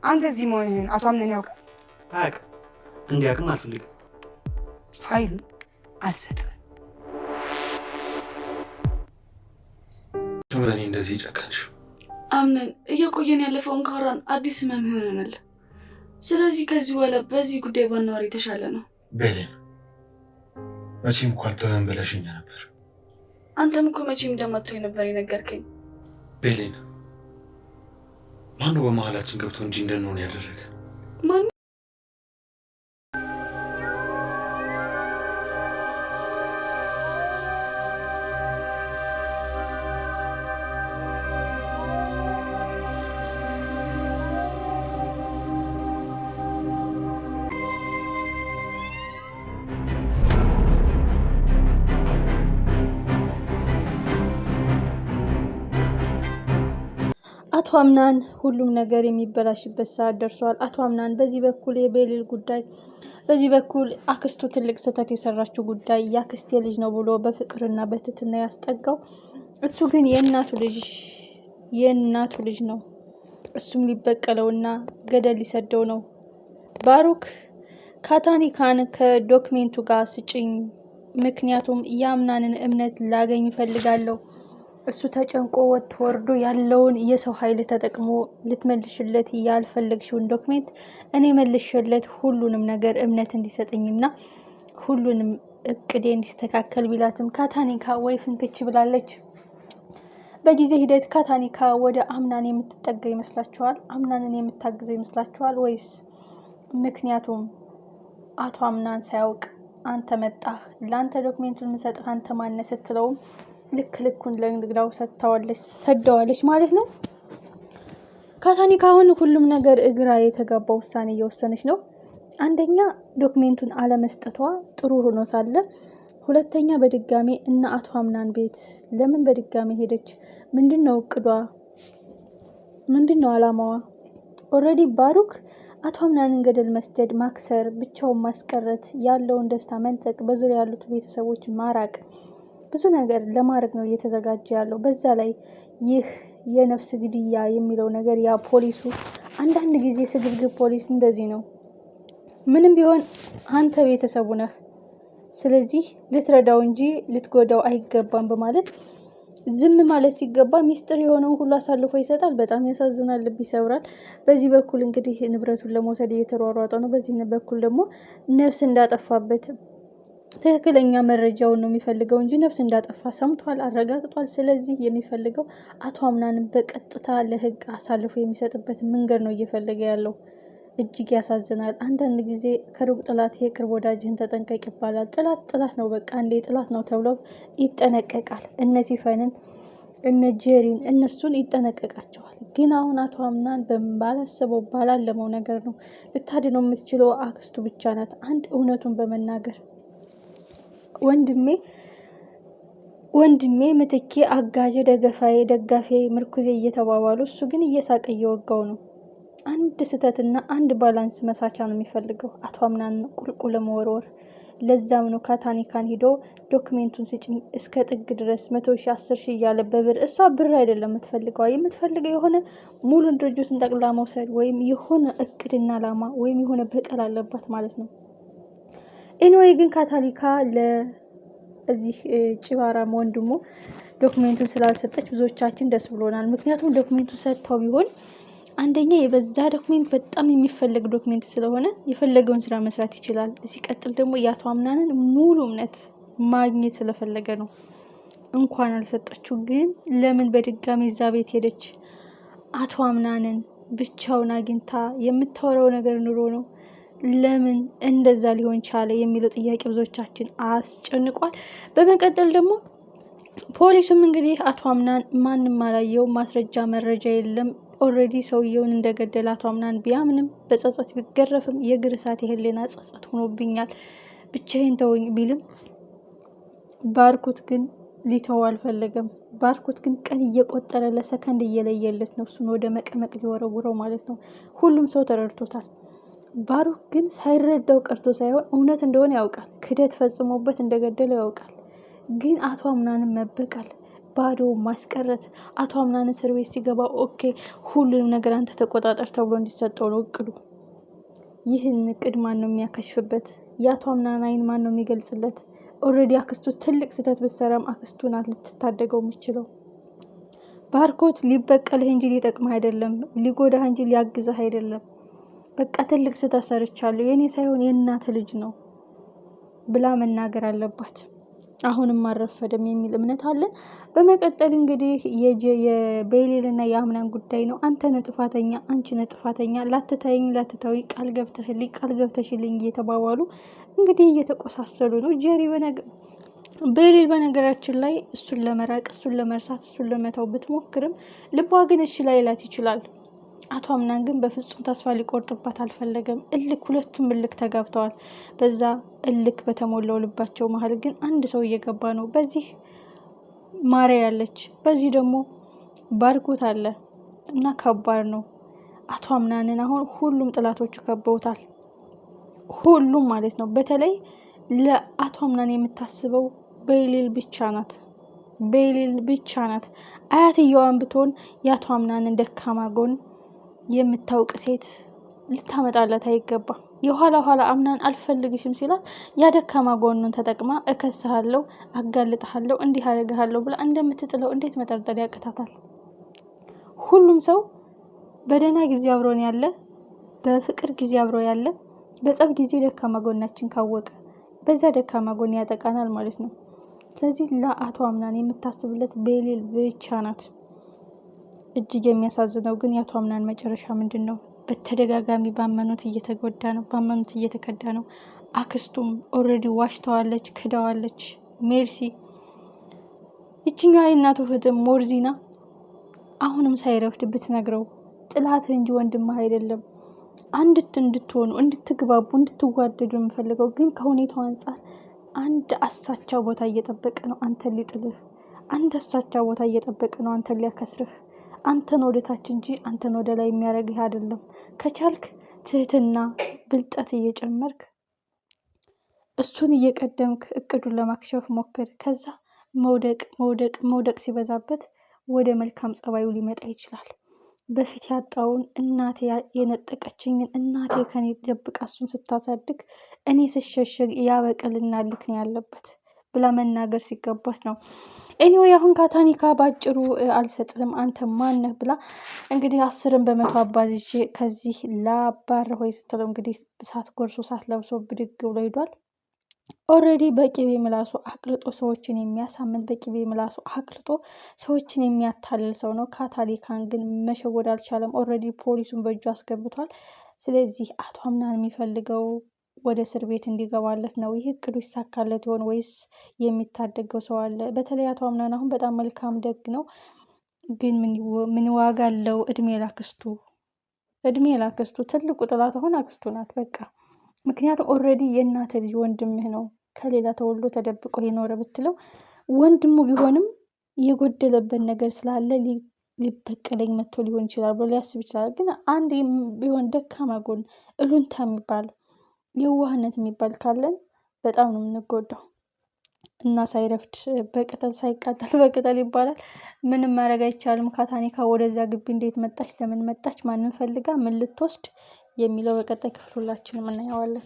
አንተ እዚህ መሆንህን አቶ አምነን ያውቃል? አያውቅም። እንዲያውቅም አልፈልግም። ፋይሉን አልሰጥም። ለምን እንደዚህ ጨካንሽ? አምነን እየቆየን ያለፈውን ካራን አዲስ ህመም ይሆነናል። ስለዚህ ከዚህ በኋላ በዚህ ጉዳይ ባናወራ የተሻለ ነው። ቤሌን መቼም እኮ አልተወንም ብለሽኝ ነበር። አንተም እኮ መቼም እንደማትተወኝ ነበር የነገርከኝ። ቤሌን ማነው በመሀላችን ገብቶ እንጂ እንደንሆን ያደረገ? ማን? አቶ አምናን ሁሉም ነገር የሚበላሽበት ሰዓት ደርሷል። አቶ አምናን በዚህ በኩል የቤሊል ጉዳይ፣ በዚህ በኩል አክስቱ ትልቅ ስህተት የሰራችው ጉዳይ የአክስቴ ልጅ ነው ብሎ በፍቅርና በትህትና ያስጠጋው፣ እሱ ግን የእናቱ ልጅ ነው። እሱም ሊበቀለውና ገደል ሊሰደው ነው። ባሩክ ካታኒካን ከዶክሜንቱ ጋር ስጭኝ፣ ምክንያቱም የአምናንን እምነት ላገኝ እፈልጋለሁ። እሱ ተጨንቆ ወርዶ ያለውን የሰው ኃይል ተጠቅሞ ልትመልሽለት ያልፈለግሽውን ዶክሜንት እኔ መልሽለት ሁሉንም ነገር እምነት እንዲሰጠኝና ሁሉንም እቅዴ እንዲስተካከል ቢላትም ካታኒካ ወይ ፍንክች ብላለች። በጊዜ ሂደት ካታኒካ ወደ አምናን የምትጠጋ ይመስላችኋል? አምናንን የምታግዘው ይመስላችኋል? ወይስ ምክንያቱም አቶ አምናን ሳያውቅ አንተ መጣህ፣ ለአንተ ዶክሜንቱን የምሰጥህ አንተ ማነህ ስትለውም ልክ ልኩን ለንግዳው ሰደዋለች ማለት ነው። ካታኒካ አሁን ሁሉም ነገር እግራ የተጋባ ውሳኔ እየወሰነች ነው። አንደኛ ዶክሜንቱን አለመስጠቷ ጥሩ ሆኖ ሳለ፣ ሁለተኛ በድጋሚ እና አቶ አምናን ቤት ለምን በድጋሚ ሄደች? ምንድነው እቅዷ? ምንድነው አላማዋ? ኦልሬዲ ባሩክ አቶ አምናንን ገደል መስደድ፣ ማክሰር፣ ብቻውን ማስቀረት፣ ያለውን ደስታ መንጠቅ፣ በዙሪያ ያሉት ቤተሰቦች ማራቅ፣ ብዙ ነገር ለማድረግ ነው እየተዘጋጀ ያለው። በዛ ላይ ይህ የነፍስ ግድያ የሚለው ነገር ያ ፖሊሱ አንዳንድ ጊዜ ስግብግብ ፖሊስ እንደዚህ ነው። ምንም ቢሆን አንተ ቤተሰቡ ነህ፣ ስለዚህ ልትረዳው እንጂ ልትጎዳው አይገባም በማለት ዝም ማለት ሲገባ ሚስጥር የሆነውን ሁሉ አሳልፎ ይሰጣል። በጣም ያሳዝናል፣ ልብ ይሰብራል። በዚህ በኩል እንግዲህ ንብረቱን ለመውሰድ እየተሯሯጠ ነው። በዚህ በኩል ደግሞ ነፍስ እንዳጠፋበት ትክክለኛ መረጃውን ነው የሚፈልገው እንጂ ነፍስ እንዳጠፋ ሰምቷል፣ አረጋግጧል። ስለዚህ የሚፈልገው አቶ አምናንን በቀጥታ ለሕግ አሳልፎ የሚሰጥበት መንገድ ነው እየፈለገ ያለው። እጅግ ያሳዝናል። አንዳንድ ጊዜ ከሩቅ ጥላት የቅርብ ወዳጅህን ተጠንቀቅ ይባላል። ጥላት ነው፣ በቃ አንዴ ጥላት ነው ተብሎ ይጠነቀቃል። እነ ሲፈንን እነ ጄሪን እነሱን ይጠነቀቃቸዋል። ግን አሁን አቶ አምናን ባላሰበው ባላለመው ነገር ነው ልታድነው የምትችለው አክስቱ ብቻ ናት። አንድ እውነቱን በመናገር ወንድሜ ምትኬ፣ አጋዥ፣ ደጋፊ፣ ምርኩዜ እየተባባሉ እሱ ግን እየሳቀ እየወጋው ነው። አንድ ስህተትና አንድ ባላንስ መሳቻ ነው የሚፈልገው አቶ አምናን ቁልቁል መወርወር። ለዛም ነው ካታኒካን ሂዶ ዶክሜንቱን ስጭኝ እስከ ጥግ ድረስ 100,000 10,000 እያለ በብር። እሷ ብር አይደለም የምትፈልገው የሆነ ሙሉ ድርጅቱን ጠቅላ መውሰድ ወይም የሆነ እቅድና አላማ ወይም የሆነ በቀል አለባት ማለት ነው። ኤኒዌይ ግን ካታሊካ ለዚህ ጭባራም ወንድሙ ዶክሜንቱን ስላልሰጠች ብዙዎቻችን ደስ ብሎናል። ምክንያቱም ዶክሜንቱን ሰጥተው ቢሆን አንደኛ የበዛ ዶክሜንት በጣም የሚፈልግ ዶክሜንት ስለሆነ የፈለገውን ስራ መስራት ይችላል። ሲቀጥል ደግሞ የአቶ አምናንን ሙሉ እምነት ማግኘት ስለፈለገ ነው እንኳን አልሰጠችው። ግን ለምን በድጋሚ እዛ ቤት ሄደች? አቶ አምናንን ብቻውን አግኝታ የምታወራው ነገር ኑሮ ነው? ለምን እንደዛ ሊሆን ቻለ የሚለው ጥያቄ ብዙዎቻችን አስጨንቋል። በመቀጠል ደግሞ ፖሊሱም እንግዲህ አቶ አምናን ማንም አላየው፣ ማስረጃ መረጃ የለም፣ ኦልሬዲ ሰውየውን እንደገደለ አቶ አምናን ቢያምንም በጸጸት ቢገረፍም የእግር እሳት የህሊና ጸጸት ሆኖብኛል ብቻዬን ተወኝ ቢልም ባርኮት ግን ሊተው አልፈለገም። ባርኮት ግን ቀን እየቆጠረ ለሰከንድ እየለየለት ነው እሱን ወደ መቀመቅ ሊወረውረው ማለት ነው። ሁሉም ሰው ተረድቶታል። ባሩክ ግን ሳይረዳው ቀርቶ ሳይሆን እውነት እንደሆነ ያውቃል። ክደት ፈጽሞበት እንደገደለው ያውቃል። ግን አቶ አምናንን መበቀል ባዶ ማስቀረት። አቶ አምናን እስር ቤት ሲገባ ኦኬ ሁሉንም ነገር አንተ ተቆጣጠር ተብሎ እንዲሰጠው ነው እቅዱ። ይህን እቅድ ማን ነው የሚያከሽፍበት? የአቶ አምናን አይን ማን ነው የሚገልጽለት? ኦልሬዲ አክስቱ ትልቅ ስህተት ብትሰራም አክስቱ ናት ልትታደገው የምችለው። ባርኮት ሊበቀልህ እንጂ ሊጠቅምህ አይደለም፣ ሊጎዳህ እንጂ ሊያግዝህ አይደለም። በቃ ትልቅ ስህተት ሰርቻለሁ፣ የኔ ሳይሆን የእናት ልጅ ነው ብላ መናገር አለባት። አሁንም አልረፈደም የሚል እምነት አለን። በመቀጠል እንግዲህ የቤሌልና የአምናን ጉዳይ ነው። አንተ ነህ ጥፋተኛ፣ አንቺ ነህ ጥፋተኛ፣ ላትታይኝ ላትታዊ ቃል ገብተሽልኝ እየተባባሉ እንግዲህ እየተቆሳሰሉ ነው። ቤሌል በነገራችን ላይ እሱን ለመራቅ እሱን ለመርሳት እሱን ለመተው ብትሞክርም ልቧ ግን እሺ ላይላት ይችላል። አቶ አምናን ግን በፍጹም ተስፋ ሊቆርጥባት አልፈለገም። ሁለቱም እልክ ተጋብተዋል። በዛ እልክ በተሞላው ልባቸው መሀል ግን አንድ ሰው እየገባ ነው። በዚህ ማርያ ያለች፣ በዚህ ደግሞ ባርኮት አለ እና ከባድ ነው። አቶ አምናንን አሁን ሁሉም ጥላቶቹ ከበውታል። ሁሉም ማለት ነው። በተለይ ለአቶ አምናን የምታስበው ቤሌል ብቻ ናት። ቤሌል ብቻ ናት። አያትየዋን ብትሆን የአቶ አምናንን ደካማ ጎን የምታውቅ ሴት ልታመጣለት አይገባም። የኋላ ኋላ አምናን አልፈልግሽም ሲላት ያደካማ ጎኑን ተጠቅማ እከስሃለሁ፣ አጋልጥሃለሁ፣ እንዲህ አደርግሃለሁ ብላ እንደምትጥለው እንዴት መጠርጠር ያቅታታል? ሁሉም ሰው በደህና ጊዜ አብሮን ያለ፣ በፍቅር ጊዜ አብሮ ያለ፣ በጸብ ጊዜ ደካማ ጎናችን ካወቀ በዛ ደካማ ጎን ያጠቃናል ማለት ነው። ስለዚህ ለአቶ አምናን የምታስብለት ቤሌል ብቻ ናት። እጅግ የሚያሳዝነው ግን የአቶ አምናን መጨረሻ ምንድን ነው? በተደጋጋሚ ባመኑት እየተጎዳ ነው፣ ባመኑት እየተከዳ ነው። አክስቱም ኦልሬዲ ዋሽተዋለች፣ ክዳዋለች። ሜርሲ ይችኛዋ የእናቱ ፍትም ሞርዚና አሁንም ሳይረፍድ ብትነግረው ጥላትህ እንጂ ወንድምህ አይደለም፣ እንድትሆኑ እንድትግባቡ እንድትዋደዱ የምፈልገው ግን ከሁኔታው አንጻር አንድ አሳቻ ቦታ እየጠበቀ ነው አንተን ሊጥልህ፣ አንድ አሳቻ ቦታ እየጠበቀ ነው አንተን ሊያከስርህ። አንተን ወደ ታች እንጂ አንተን ወደ ላይ የሚያደርግህ አይደለም። ከቻልክ ትህትና ብልጠት እየጨመርክ እሱን እየቀደምክ እቅዱን ለማክሸፍ ሞክር። ከዛ መውደቅ ሲበዛበት ወደ መልካም ጸባዩ ሊመጣ ይችላል። በፊት ያጣውን እናቴ የነጠቀችኝን እናቴ ከኔ ደብቃ እሱን ስታሳድግ እኔ ስሸሸግ ያበቀልና ልክ ነው ያለበት ብላ መናገር ሲገባት ነው። ኤኒዌይ አሁን ካታኒካ ባጭሩ አልሰጥም አንተ ማነህ ብላ እንግዲህ 10% አባዝቼ ከዚህ ላባር ሆይ ስትለው እንግዲህ ሳት ጎርሶ ሳት ለብሶ ብድግ ብሎ ሄዷል። ኦልሬዲ በቅቤ ምላሱ አቅልጦ ሰዎችን የሚያሳምን በቅቤ ምላሱ አቅልጦ ሰዎችን የሚያታልል ሰው ነው። ካታኒካን ግን መሸወድ አልቻለም። ኦልሬዲ ፖሊሱን በእጁ አስገብቷል። ስለዚህ አቶ አምናን የሚፈልገው ወደ እስር ቤት እንዲገባለት ነው። ይህ እቅዱ ይሳካለት ይሆን ወይስ የሚታደገው ሰው አለ? በተለይ አቶ አምናን አሁን በጣም መልካም ደግ ነው፣ ግን ምን ዋጋ አለው? እድሜ ላክስቱ ትልቁ ጥላት አሁን አክስቱ ናት በቃ። ምክንያቱም ኦልሬዲ የእናተ ልጅ ወንድምህ ነው፣ ከሌላ ተወልዶ ተደብቆ የኖረ ብትለው ወንድሙ ቢሆንም የጎደለበት ነገር ስላለ ሊበቀለኝ መጥቶ ሊሆን ይችላል ብሎ ሊያስብ ይችላል። ግን አንድ ቢሆን ደካማ ጎን እሉንታ የሚባል የዋህነት የሚባል ካለን በጣም ነው የምንጎዳው። እና ሳይረፍድ በቅጠል ሳይቃጠል በቅጠል ይባላል። ምንም ማድረግ አይቻልም። ካታኒካ ወደዛ ግቢ እንዴት መጣች፣ ለምን መጣች፣ ማንን ፈልጋ ምን ልትወስድ የሚለው በቀጣይ ክፍል ሁላችንም እናየዋለን።